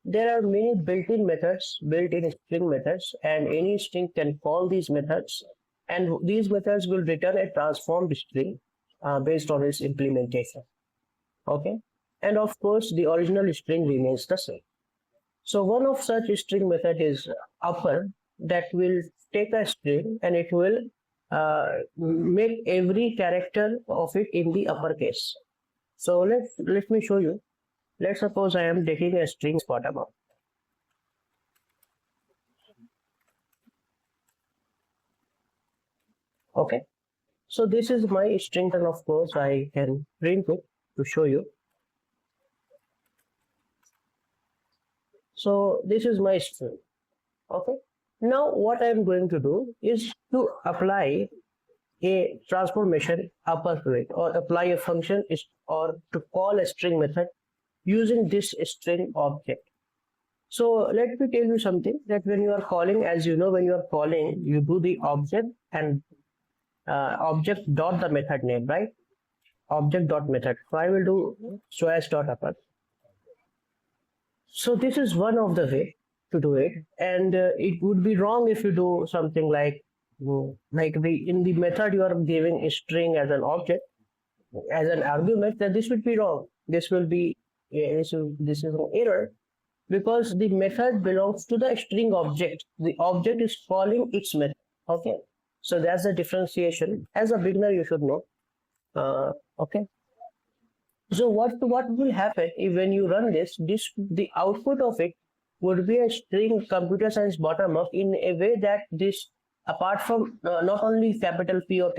there are many built-in methods, built-in string methods, and any string can call these methods, and these methods will return a transformed string based on its implementation. Okay, and of course the original string remains the same. So one of such string method is upper, that will take a string and it will make every character of it in the uppercase. So let me show you. Let's suppose I am taking a string bottom up. Okay, so this is my string, and of course I can print it to show you. So this is my string. Okay, now what I am going to do is to apply a transformation upper to it, or apply a function or to call a string method using this string object. So let me tell you something, that when you are calling, as you know, when you are calling, you do the object and object dot the method name, right? Object dot method. So I will do choice dot upper. So this is one of the way to do it, and it would be wrong if you do something like in the method you are giving a string as an object, as an argument. Then this would be wrong. This will be this is an error, because the method belongs to the string object. The object is calling its method. Okay, so that's the differentiation. As a beginner, you should know. Okay. So what will happen if when you run this the output of it would be a string computer science bottom up, in a way that this, apart from not only capital P or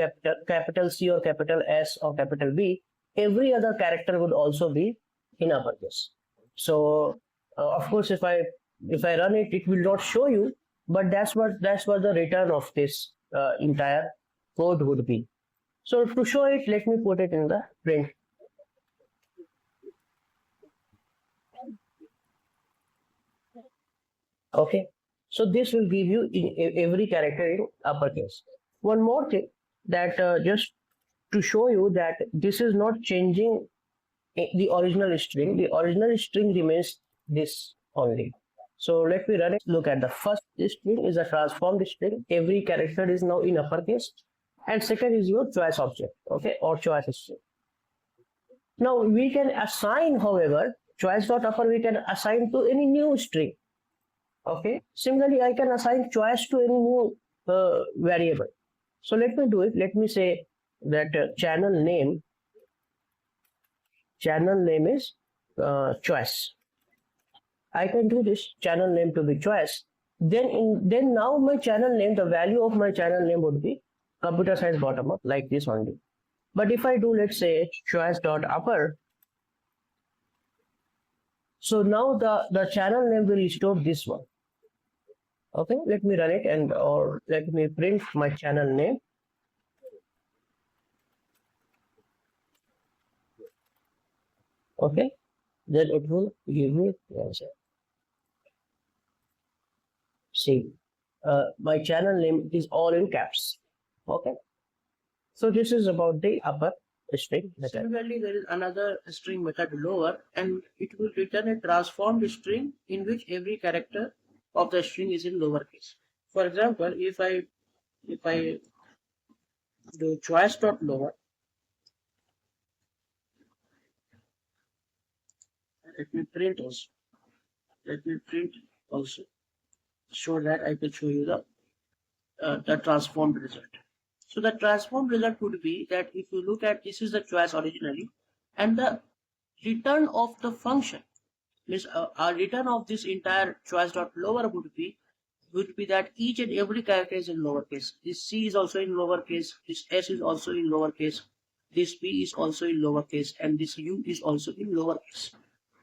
capital C or capital S or capital B, every other character would also be in uppercase. So of course, if I run it, it will not show you, but that's what the return of this entire code would be. So to show it, let me put it in the print. Okay, so this will give you every character in uppercase. One more thing, that just to show you that this is not changing the original string. The original string remains this only. So let me run it. Look at the first string is a transformed string. Every character is now in uppercase, and second is your choice object, okay, or choice string. Now we can assign, however, choice dot upper we can assign to any new string. Okay, similarly I can assign choice to any new variable. So let me do it. Let me say that channel name is choice. I can do this channel name to be choice. Then now my channel name, the value of my channel name would be computer science bottom up, like this only. But if I do, let's say, choice dot upper, so now the channel name will restore this one. Okay, let me run it, and or let me print my channel name. Okay, then it will give me the answer. See, my channel name is all in caps. Okay, so this is about the upper string method. Similarly, there is another string method lower, and it will return a transformed string in which every character of the string is in lowercase. For example, if I do choice dot lower, let me print also, so that I can show you the transformed result. So the transformed result would be that if you look at, this is the choice originally, and the return of the function means our return of this entire choice dot lower would be that each and every character is in lowercase. This C is also in lowercase, this S is also in lowercase, this P is also in lowercase, and this U is also in lowercase.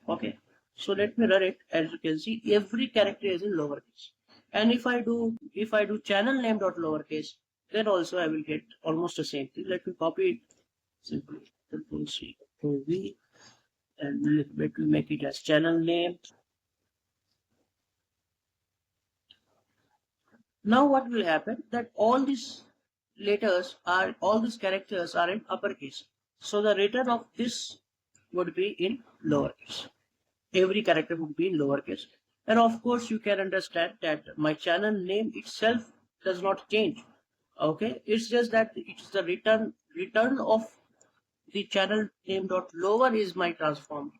Okay, so let me run it. As you can see, every character is in lowercase. And if I do channel name dot lowercase, then also I will get almost the same thing. Let me copy it simply. Control C to V, and let me make it as channel name. Now what will happen, that all these characters are in uppercase. So the return of this would be in lowercase. every character would be in lowercase. And of course, you can understand that my channel name itself does not change. Okay, it's just that it's the return of the channel name dot lower is my transformed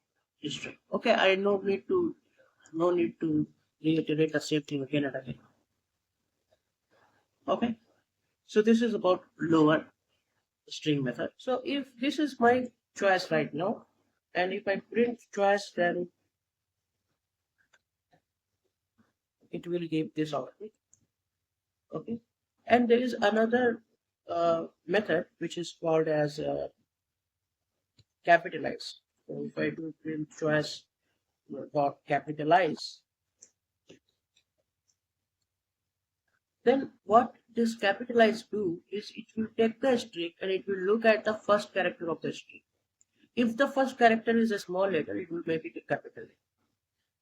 string. Okay, I no need to reiterate the same thing again and again. Okay, so this is about lower string method. So if this is my choice right now, and if I print choice, then it will give this output. Okay, and there is another method which is called as capitalize. So if I do print choice dot capitalize, then what this capitalize do is it will take the string and it will look at the first character of the string. If the first character is a small letter, it will make it a capital letter.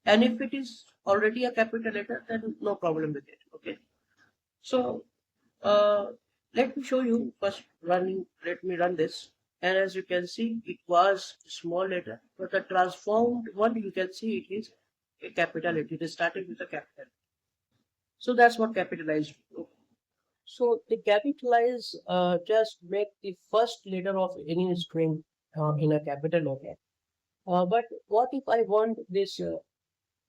And if it is already a capital letter, then no problem with it. Okay. So let me show you first running. Let me run this. And as you can see, it was small letter, but the transformed one you can see it is a capital letter. It is starting with a capital. So that's what capitalized. So the capitalize just make the first letter of any string in a capital letter. But what if I want this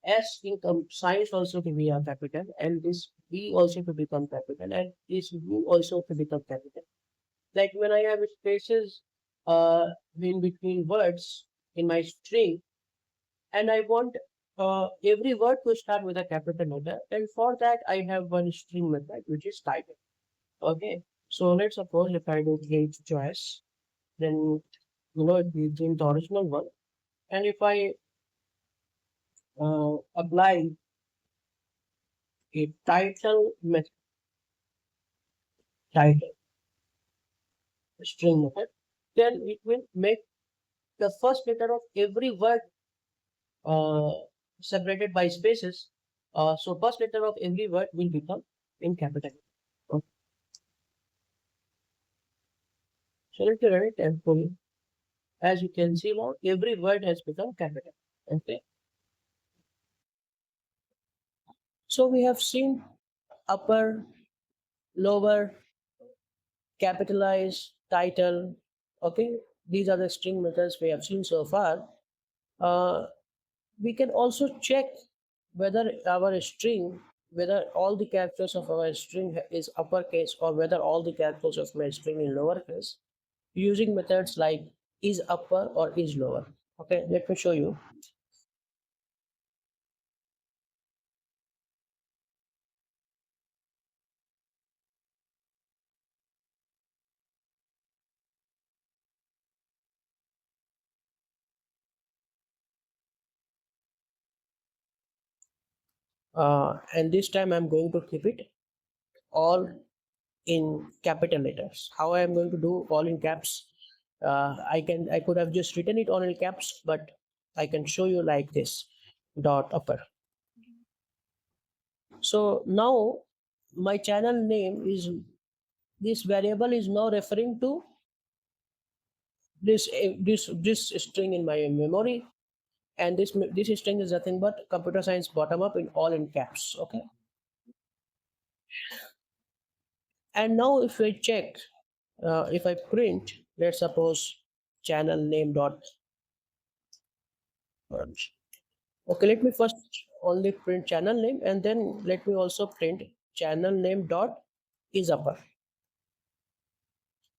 S in signs also to be a capital, and this B also to become capital, and this U also to become capital? Like when I have spaces in between words in my string, and I want every word to start with a capital letter, and for that I have one string method which is title. Okay, so let's suppose if I do create choice, then it gives in the original one, and if I apply a title method, title string method, then it will make the first letter of every word uh, separated by spaces. So first letter of every word will become in capital. Okay. So let me run it and for you. As you can see now, every word has become capital. Okay. So we have seen upper, lower, capitalize, title. Okay. These are the string methods we have seen so far. Uh, we can also check whether our string, whether all the characters of our string is uppercase or whether all the characters of my string is lowercase using methods like is upper or is lower. Okay, let me show you. And this time I'm going to keep it all in capital letters. How I am going to do all in caps? I could have just written it all in caps, but I can show you like this dot upper. So now my channel name is this variable is now referring to this string in my memory, and this string is nothing but computer science bottom up in all in caps. Okay, and now if I check, if I print, let's suppose channel name dot. Okay, let me first only print channel name, and then let me also print channel name dot is upper.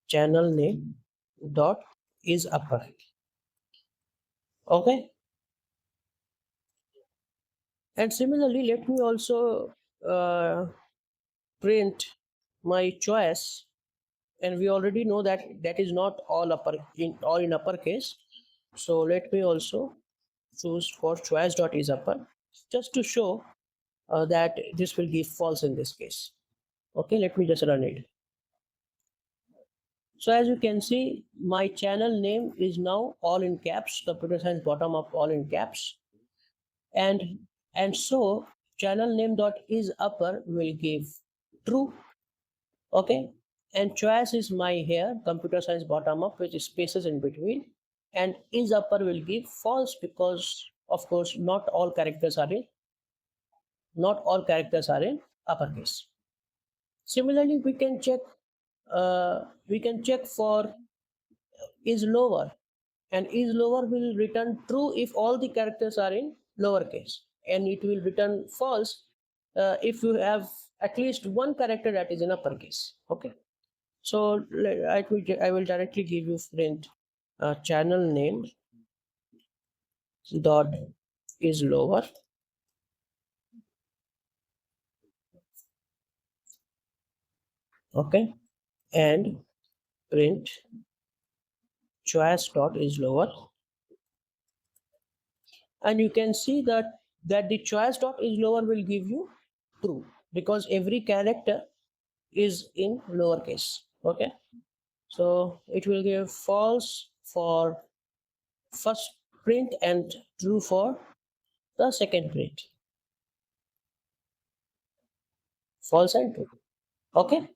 Channel name dot is upper. Okay, and similarly, let me also print my choice, and we already know that that is not all in uppercase. So let me also choose for choice dot is upper, just to show that this will give false in this case. Okay, let me just run it. So as you can see, my channel name is now all in caps, computer science bottom up all in caps, and so channel name dot is upper will give true. Okay, and choice is my here computer science bottom up, which is spaces in between, and is upper will give false because of course, not all characters are in uppercase. Similarly, we can check for is lower, and is lower will return true if all the characters are in lowercase, and it will return false if you have at least one character that is in uppercase. Okay, so I will directly give you print channel name dot is lower. Okay, and print choice dot is lower, and you can see that the choice dot is lower will give you true because every character is in lowercase. Okay, so it will give false for first print and true for the second print. False and true. Okay,